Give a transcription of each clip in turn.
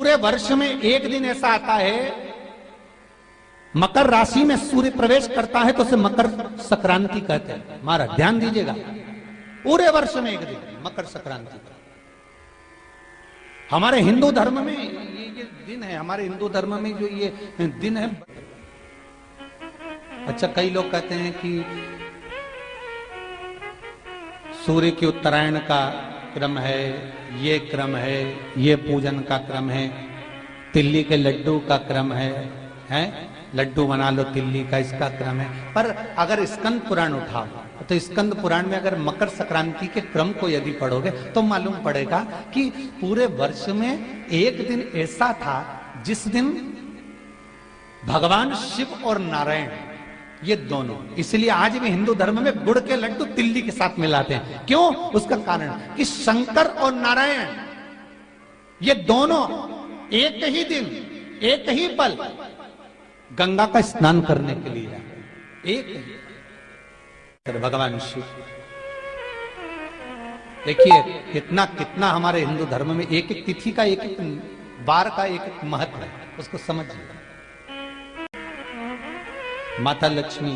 पूरे वर्ष में एक दिन ऐसा आता है, मकर राशि में सूर्य प्रवेश करता है तो उसे मकर संक्रांति कहते हैं। महाराज ध्यान दीजिएगा, पूरे वर्ष में एक दिन मकर संक्रांति का। हमारे हिंदू धर्म में ये दिन है, हमारे हिंदू धर्म में जो ये दिन है। अच्छा, कई लोग कहते हैं कि सूर्य की उत्तरायण का क्रम है, ये क्रम है, ये पूजन का क्रम है, तिल्ली के लड्डू का क्रम है, लड्डू बना लो तिल्ली का, इसका क्रम है। पर अगर स्कंद पुराण उठाओ तो स्कंद पुराण में अगर मकर संक्रांति के क्रम को यदि पढ़ोगे तो मालूम पड़ेगा कि पूरे वर्ष में एक दिन ऐसा था जिस दिन भगवान शिव और नारायण ये दोनों, इसलिए आज भी हिंदू धर्म में गुड़ के लड्डू तिल्ली के साथ मिलाते हैं। क्यों? उसका कारण कि शंकर और नारायण ये दोनों एक ही दिन एक ही पल गंगा का स्नान करने के लिए एक ही भगवान शिव। देखिए कितना कितना हमारे हिंदू धर्म में एक एक तिथि का, एक एक बार का एक एक महत्व है, उसको समझिए। माता लक्ष्मी,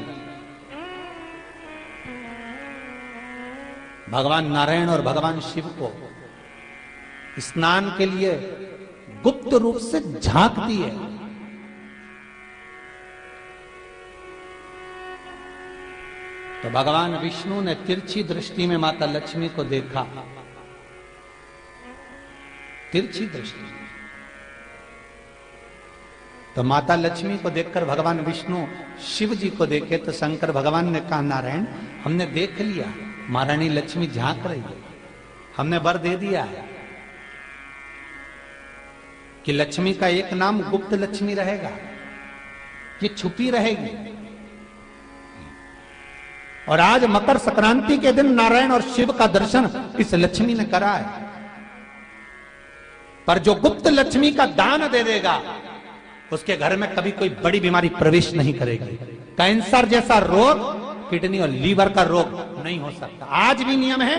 भगवान नारायण और भगवान शिव को स्नान के लिए गुप्त रूप से झांकती है। तो भगवान विष्णु ने तिरछी दृष्टि में माता लक्ष्मी को देखा, तिरछी दृष्टि। तो माता लक्ष्मी को देखकर भगवान विष्णु शिव जी को देखे तो शंकर भगवान ने कहा, नारायण हमने देख लिया, महारानी लक्ष्मी झांक रही है, हमने वर दे दिया है कि लक्ष्मी का एक नाम गुप्त लक्ष्मी रहेगा, ये छुपी रहेगी। और आज मकर संक्रांति के दिन नारायण और शिव का दर्शन इस लक्ष्मी ने करा है। पर जो गुप्त लक्ष्मी का दान दे देगा उसके घर में कभी कोई बड़ी बीमारी प्रवेश नहीं करेगी। कैंसर जैसा रोग, किडनी और लीवर का रोग नहीं हो सकता। आज भी नियम है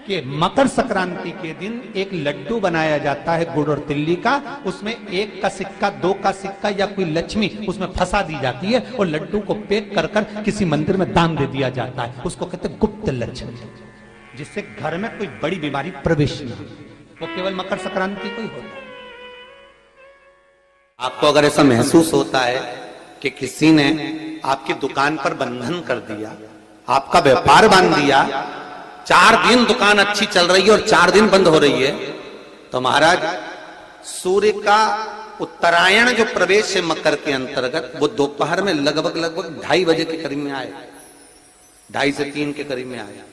कि मकर संक्रांति के दिन एक लड्डू बनाया जाता है गुड़ और तिल्ली का, उसमें 1 का सिक्का, 2 का सिक्का या कोई लक्ष्मी उसमें फंसा दी जाती है और लड्डू को पैक कर कर किसी मंदिर में दान दे दिया जाता है। उसको कहते हैं गुप्त लक्ष्मी, जिससे घर में कोई बड़ी बीमारी प्रवेश नहीं, वो केवल मकर संक्रांति को ही होता है। आपको अगर ऐसा महसूस होता है कि किसी ने आपकी दुकान पर बंधन कर दिया, आपका व्यापार बांध दिया, 4 दिन दुकान अच्छी चल रही है और 4 दिन बंद हो रही है, तो महाराज सूर्य का उत्तरायण जो प्रवेश है मकर के अंतर्गत, वो दोपहर में लगभग 2:30 बजे के करीब में आए, 2:30 से 3 के करीब में आया।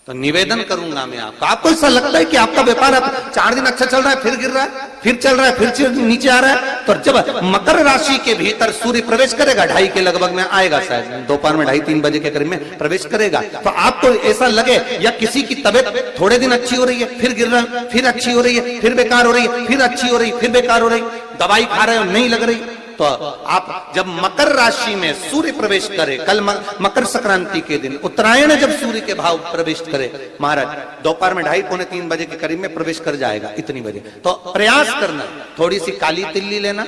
तो निवेदन करूंगा मैं आपको ऐसा लगता है कि आपका व्यापार 4 दिन अच्छा चल रहा है, फिर गिर रहा है, फिर चल रहा है, फिर नीचे आ रहा है, तो जब मकर राशि के भीतर सूर्य प्रवेश करेगा 2:30 के लगभग में आएगा, शायद दोपहर में 2:30-3 बजे के करीब में प्रवेश करेगा, तो आपको ऐसा लगे या किसी की तबियत थोड़े दिन अच्छी हो रही है, फिर गिर रहा है, फिर अच्छी हो रही है, फिर बेकार हो रही है, फिर अच्छी हो रही है, फिर बेकार हो रही, दवाई खा रहे हो नहीं लग रही, तो आप जब मकर राशि में सूर्य प्रवेश करे, कल मकर संक्रांति के दिन उत्तरायण जब सूर्य के भाव प्रवेश करे महाराज, दोपहर में 2:30-3 बजे के करीब में प्रवेश कर जाएगा, इतनी बजे, तो प्रयास करना थोड़ी सी काली तिल्ली लेना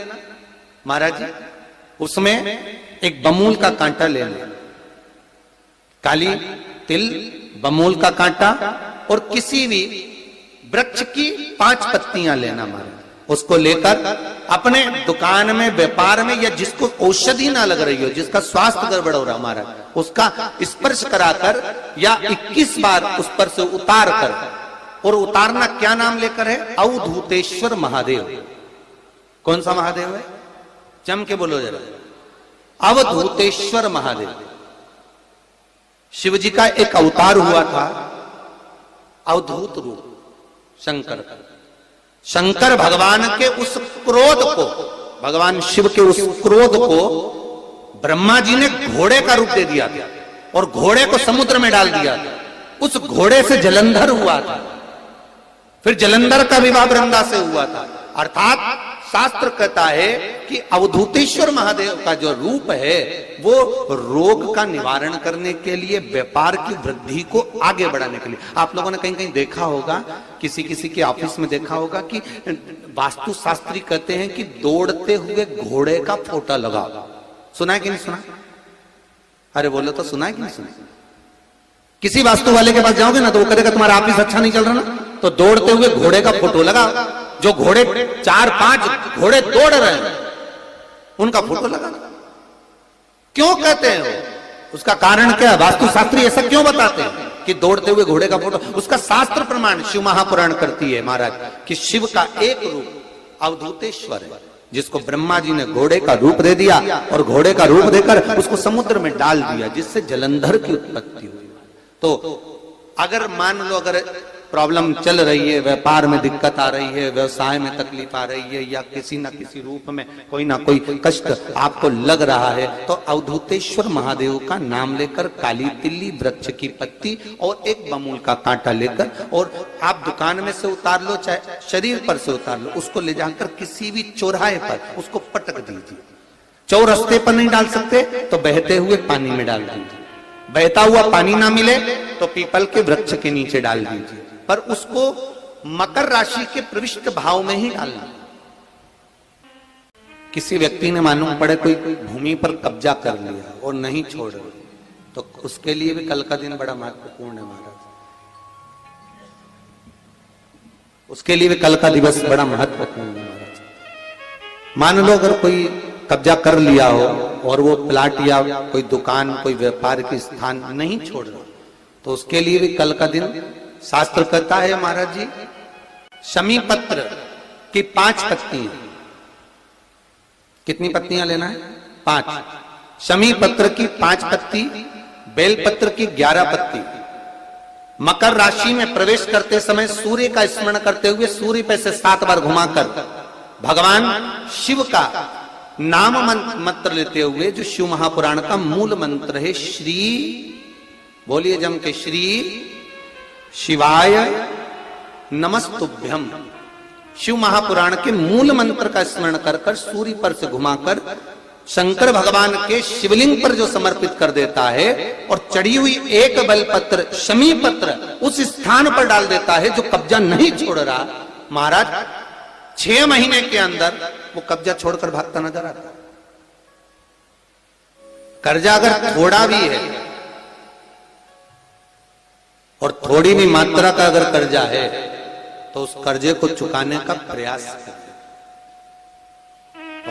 महाराज जी, उसमें एक बमूल का कांटा लेना, काली तिल, बमूल का कांटा और किसी भी वृक्ष की 5 पत्तियां लेना महाराज, उसको लेकर अपने दुकान में, व्यापार में, या जिसको औषधि ना लग रही हो, जिसका स्वास्थ्य गड़बड़ हो रहा हमारा, उसका स्पर्श कराकर या 21 बार उस पर से उतार कर, और उतारना क्या नाम लेकर है? अवधूतेश्वर महादेव। कौन सा महादेव है? जम के बोलो जरा, अवधूतेश्वर महादेव। शिव जी का एक अवतार हुआ था, अवधूत रूप शंकर का। शंकर भगवान के उस क्रोध को, भगवान शिव के उस क्रोध को ब्रह्मा जी ने घोड़े का रूप दे दिया था और घोड़े को समुद्र में डाल दिया था। उस घोड़े से जलंधर हुआ था, फिर जलंधर का विवाह वृंदा से हुआ था। अर्थात शास्त्र कहता है कि कि अवधूतेश्वर महादेव का जो रूप है वो रोग का निवारण करने के लिए, व्यापार की वृद्धि को आगे बढ़ाने के लिए। आप लोगों ने कहीं कहीं देखा होगा, किसी किसी के ऑफिस में देखा होगा कि वास्तु शास्त्री कहते हैं कि दौड़ते हुए घोड़े का फोटो लगाओ। सुना है कि नहीं सुना? अरे बोलो तो, सुना है कि नहीं सुना? किसी वास्तु वाले के पास जाओगे ना तो वो कहेगा तुम्हारा ऑफिस अच्छा नहीं चल रहा ना, तो दौड़ते हुए घोड़े का फोटो लगाओ। जो घोड़े 4-5 घोड़े दौड़ रहे हैं उनका फोटो लगा। क्यों कहते हैं वो? उसका कारण क्या है? वास्तु शास्त्री ऐसा क्यों बताते हैं कि दौड़ते हुए घोड़े का फोटो? उसका शास्त्र प्रमाण शिव महापुराण करती है महाराज कि शिव का एक रूप अवधूतेश्वर है, जिसको ब्रह्मा जी ने घोड़े का रूप दे दिया और घोड़े का रूप देकर उसको समुद्र में डाल दिया, जिससे जलंधर की उत्पत्ति हुई। तो अगर मान लो अगर प्रॉब्लम चल रही है, व्यापार में दिक्कत आ रही है, व्यवसाय में तकलीफ आ रही है, या किसी ना किसी रूप में कोई ना कोई कष्ट आपको लग रहा है, तो अवधूतेश्वर महादेव का नाम लेकर काली तिल्ली, वृक्ष की पत्ती और एक बमूल का कांटा लेकर, और आप दुकान में से उतार लो, चाहे शरीर पर से उतार लो, उसको ले जाकर किसी भी चौराहे पर उसको पटक दीजिए। चौरस्ते पर नहीं डाल सकते तो बहते हुए पानी में डाल दीजिए। बहता हुआ पानी ना मिले तो पीपल के वृक्ष के नीचे डाल दीजिए, पर उसको मकर राशि के प्रविष्ट भाव में ही डालना। किसी व्यक्ति ने मालूम पड़े कोई भूमि पर कब्जा कर लिया और नहीं छोड़ रहे, तो उसके लिए भी कल का दिन बड़ा महत्वपूर्ण है महाराज। उसके लिए भी कल का दिवस बड़ा महत्वपूर्ण है महाराज। मान लो अगर कोई कब्जा कर लिया हो और वो प्लाट या कोई दुकान, कोई व्यापार की स्थान नहीं छोड़ रहा, तो उसके लिए भी कल का दिन शास्त्र कहता है महाराज जी, शमी पत्र की 5 पत्तियां। कितनी पत्तियां लेना है? 5। शमी पत्र की 5 पत्ती, बेल पत्र की 11 पत्ती। मकर राशि में प्रवेश करते समय सूर्य का स्मरण करते हुए सूर्य पे से 7 बार घुमाकर भगवान शिव का नाम मंत्र लेते हुए, जो शिव महापुराण का मूल मंत्र है, श्री, बोलिए जम के, श्री शिवाय नमस्तुभ्यम। शिव महापुराण के मूल मंत्र का स्मरण कर कर सूर्य पर से घुमाकर शंकर भगवान के शिवलिंग पर जो समर्पित कर देता है, और चढ़ी हुई एक बेलपत्र, शमी पत्र उस स्थान पर डाल देता है जो कब्जा नहीं छोड़ रहा, महाराज 6 महीने के अंदर वो कब्जा छोड़कर भागता नजर आता। कर्जा अगर थोड़ा भी है और थोड़ी भी मात्रा का अगर कर्जा है तो उस कर्जे को चुकाने का प्रयास करें,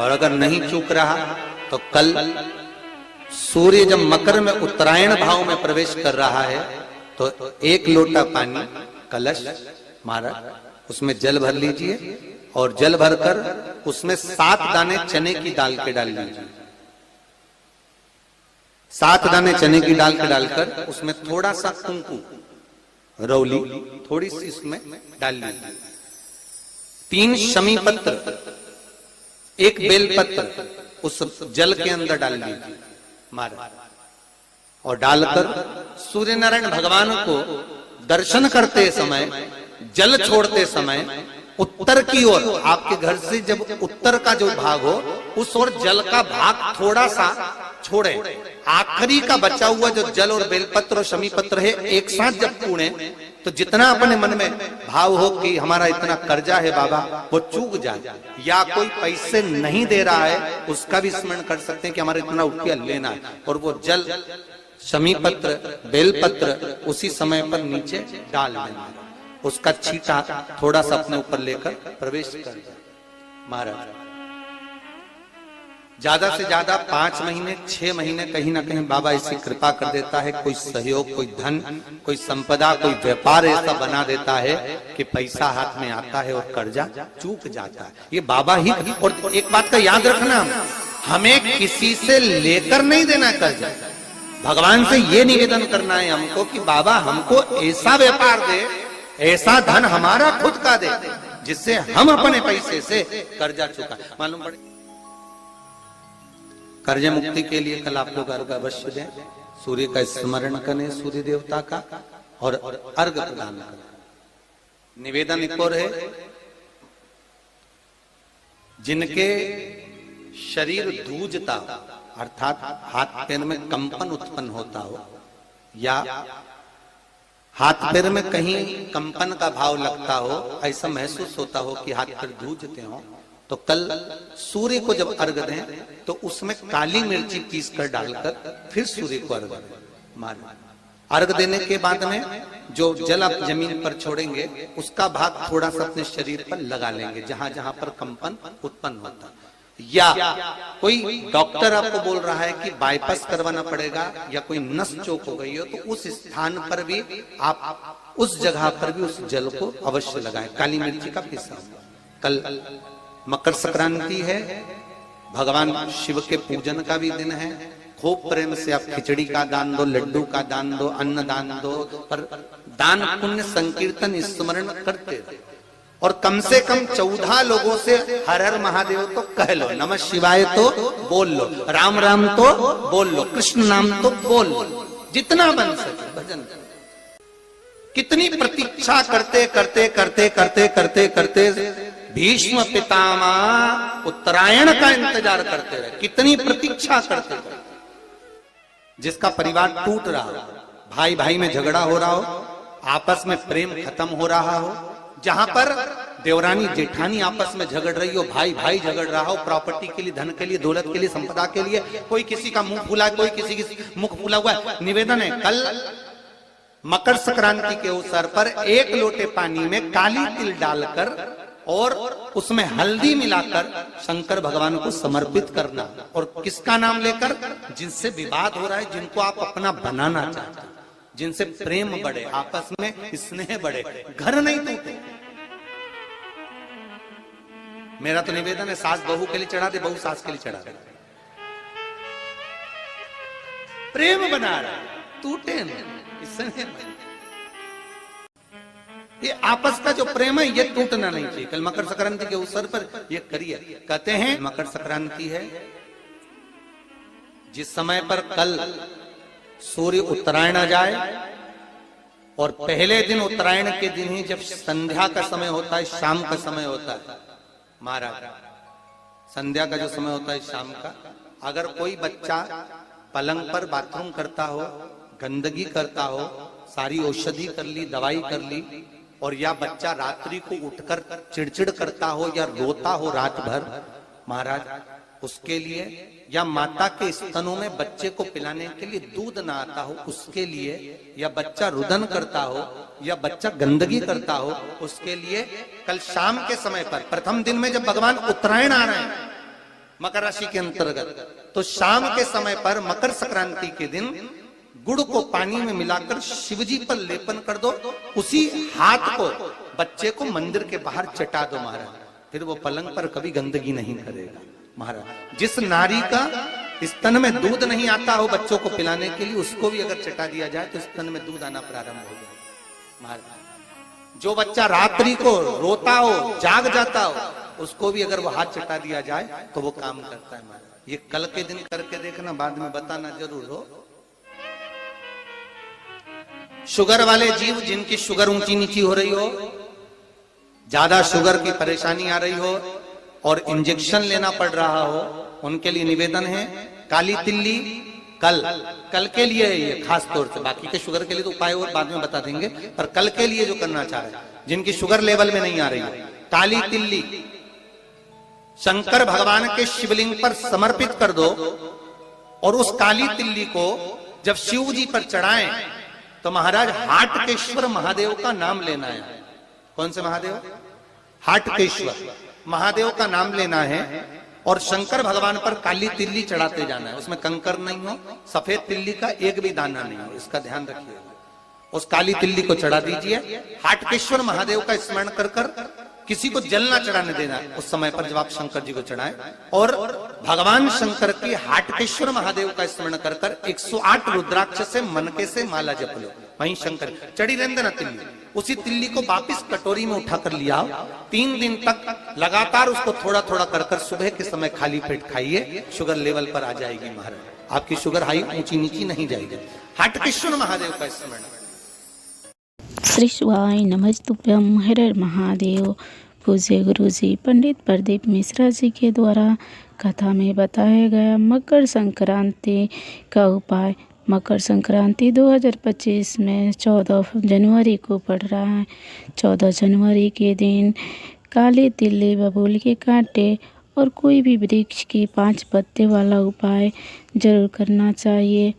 और अगर नहीं चूक रहा तो कल सूर्य जब मकर में उत्तरायण भाव में प्रवेश कर रहा है तो 1 लोटा पानी कलश मारा, उसमें जल भर लीजिए, और जल भरकर उसमें 7 दाने चने की दाल के डाल लीजिए। 7 दाने चने की दाल के डालकर उसमें थोड़ा सा कुंकू, रौली थोड़ी सी इसमें डाल लीजिए। 3 शमी पत्र, 1 बेल पत्र उस जल के अंदर डाल लीजिए मारा, और डालकर सूर्य नारायण भगवान को दर्शन करते समय, जल छोड़ते समय उत्तर की ओर, आपके घर से जब उत्तर का जो भाग हो उस ओर जल का भाग थोड़ा सा छोड़े। आखिरी का बचा हुआ जो जल और बेलपत्र और शमी पत्र है एक साथ जब पूणे, तो जितना अपने मन में भाव हो कि हमारा इतना कर्जा है बाबा, वो चूक जाए, या कोई पैसे नहीं दे रहा है उसका भी स्मरण कर सकते हैं कि हमारा इतना रुपया लेना है, और वो जल, शमी पत्र, बेलपत्र उसी समय पर नीचे डाल देना, उसका छींटा थोड़ा सा अपने ऊपर लेकर प्रवेश कर महाराज। ज्यादा से ज्यादा 5 महीने 6 महीने कहीं ना कहीं बाबा ऐसी कृपा कर देता है, कोई सहयोग, कोई धन, कोई संपदा, कोई व्यापार ऐसा बना देता है कि पैसा हाथ में आता है और कर्जा चूक जाता है। ये बाबा ही। और एक बात का याद रखना, हमें किसी से लेकर नहीं देना कर्जा, भगवान से ये निवेदन करना है हमको कि बाबा हमको ऐसा व्यापार दे, ऐसा धन हमारा खुद का दे, जिससे हम अपने पैसे से कर्जा चुका। मालूम पड़े कर्ज मुक्ति के लिए कल आप लोग अर्घ अवश्य दें, सूर्य का स्मरण करें, सूर्य देवता का, और अर्घ प्रदान करें। निवेदन एक और है, जिनके शरीर धूजता अर्थात हाथ पैर में कंपन उत्पन्न होता हो, या हाथ पैर में कहीं कंपन का भाव लगता हो, ऐसा महसूस होता हो कि हाथ पैर धूजते हो, तो कल सूर्य को जब अर्घ दें तो उसमें काली मिर्ची पीस कर डालकर फिर सूर्य को अर्घ मारें। अर्घ देने के बाद में जो जल आप जमीन पर छोड़ेंगे उसका भाग थोड़ा सा अपने शरीर पर लगा लेंगे जहां जहां पर कंपन उत्पन्न होता है। या कोई डॉक्टर आपको बोल रहा है कि बाईपास करवाना पड़ेगा या कोई नस चोक हो गई हो, तो उस स्थान पर भी आप उस जगह पर भी उस जल को अवश्य लगाएं, काली मिर्ची का पिसा। कल मकर संक्रांति है, भगवान शिव के पूजन का भी दिन है। खूब प्रेम से आप खिचड़ी का दान दो, लड्डू का दान दो, अन्न दान दो, पर दान पुण्य संकीर्तन स्मरण करते रहो। और कम से कम 14 लोगों से हर हर महादेव तो कह लो, नमः शिवाय तो बोल लो, राम राम तो बोल लो, कृष्ण नाम तो बोल लो, जितना बन सके भजन। कितनी प्रतीक्षा करते करते करते करते करते करते भीष्म पितामह उत्तरायण का इंतजार करते रहे, कितनी प्रतीक्षा करते रहे। जिसका परिवार टूट रहा हो, भाई भाई में झगड़ा हो रहा हो, आपस में प्रेम खत्म हो रहा हो, जहां पर देवरानी जेठानी आपस में झगड़ रही हो, भाई भाई झगड़ रहा हो, प्रॉपर्टी के लिए, धन के लिए, दौलत के लिए, संपदा के लिए, कोई किसी का मुंह फूला, कोई किसी की मुख फूला हुआ है। निवेदन है, कल मकर संक्रांति के अवसर पर 1 लोटे पानी में काली तिल डालकर और उसमें हल्दी मिलाकर शंकर भगवान को समर्पित करना। और किसका नाम लेकर? जिनसे विवाद हो रहा है, जिनको आप अपना बनाना चाहते हैं, जिनसे प्रेम बढ़े, आपस में स्नेह बढ़े, घर नहीं टूटे। मेरा तो निवेदन है, सास बहू के लिए चढ़ा दे, बहू सास के लिए चढ़ा दे, प्रेम बना रहा, टूटे नहीं, स्नेह बढ़े। ये आपस का जो प्रेम है ये टूटना नहीं चाहिए। कल मकर संक्रांति के अवसर पर ये करिए। कहते हैं मकर संक्रांति है, जिस समय पर कल सूर्य उत्तरायण आ जाए और पहले दिन उत्तरायण के दिन ही जब संध्या का समय होता है, शाम का समय होता है, महाराज संध्या का जो समय होता है शाम का, अगर कोई बच्चा पलंग पर बाथरूम करता हो, गंदगी करता हो, सारी औषधि कर ली, दवाई कर ली, और या बच्चा रात्रि को उठकर चिड़चिड़ करता हो या रोता हो रात भर, महाराज उसके लिए, या माता के स्तनों में बच्चे को पिलाने के लिए दूध ना आता हो उसके लिए, या बच्चा रुदन करता हो, या बच्चा गंदगी करता हो, उसके लिए कल शाम के समय पर, प्रथम दिन में जब भगवान उत्तरायण आ रहे हैं मकर राशि के अंतर्गत, तो शाम के समय पर मकर संक्रांति के दिन गुड़ को पानी में मिलाकर शिवजी पर लेपन कर दो, उसी हाथ को बच्चे को मंदिर के बाहर चटा दो महाराज, फिर वो पलंग पर कभी गंदगी नहीं करेगा। महाराज जिस नारी का स्तन में दूध नहीं आता हो बच्चों को पिलाने के लिए, उसको भी अगर चटा दिया जाए तो स्तन में दूध आना प्रारंभ हो जाए। महाराज जो बच्चा रात्रि को रोता हो, जाग जाता हो, उसको भी अगर वो हाथ चटा दिया जाए तो वो काम करता है। महाराज ये कल के दिन करके देखना, बाद में बताना जरूर हो। शुगर वाले जीव, जिनकी शुगर ऊंची नीची हो रही हो, ज्यादा शुगर की परेशानी आ रही हो और इंजेक्शन लेना पड़ रहा हो, उनके लिए निवेदन है, काली तिल्ली कल के लिए है ये खास तौर से, बाकी के शुगर के लिए तो उपाय और बाद में बता देंगे, पर कल के लिए जो करना चाह रहे हैं, जिनकी शुगर लेवल में नहीं आ रही है, काली तिल्ली शंकर भगवान के शिवलिंग पर समर्पित कर दो, और उस काली तिल्ली को जब शिव जी पर चढ़ाएं तो महाराज हाटकेश्वर महादेव का नाम लेना है। कौन से महादेव? हाटकेश्वर महादेव का नाम लेना है, और शंकर भगवान पर काली तिल्ली चढ़ाते जाना है। उसमें कंकर नहीं हो, सफेद तिल्ली का एक भी दाना नहीं हो, इसका ध्यान रखिएगा। उस काली तिल्ली को चढ़ा दीजिए, हाटकेश्वर महादेव का स्मरण कर कर, किसी को जल ना चढ़ाने देना उस समय पर जब आप शंकर जी को चढ़ाएं, और भगवान शंकर की हाटकेश्वर महादेव का स्मरण कर कर 108 रुद्राक्ष से मनके से माला जप लो, वहीं शंकर चढ़ी रहने ना तिल्ली। उसी तिल्ली को वापिस कटोरी में उठा कर लिया, 3 दिन तक लगातार उसको थोड़ा थोड़ा कर कर सुबह के समय खाली पेट खाइए, शुगर लेवल पर आ जाएगी महाराज, आपकी शुगर हाई ऊंची नीची नहीं जाएगी। हाटकेश्वर महादेव का स्मरण। श्री शिवाय नमस्तुभ्यं, हर हर महादेव। पूज्य गुरु जी पंडित प्रदीप मिश्रा जी के द्वारा कथा में बताया गया मकर संक्रांति का उपाय। मकर संक्रांति 2025 में 14 जनवरी को पड़ रहा है। 14 जनवरी के दिन काले तिल्ली बबूल के कांटे और कोई भी वृक्ष की 5 पत्ते वाला उपाय जरूर करना चाहिए।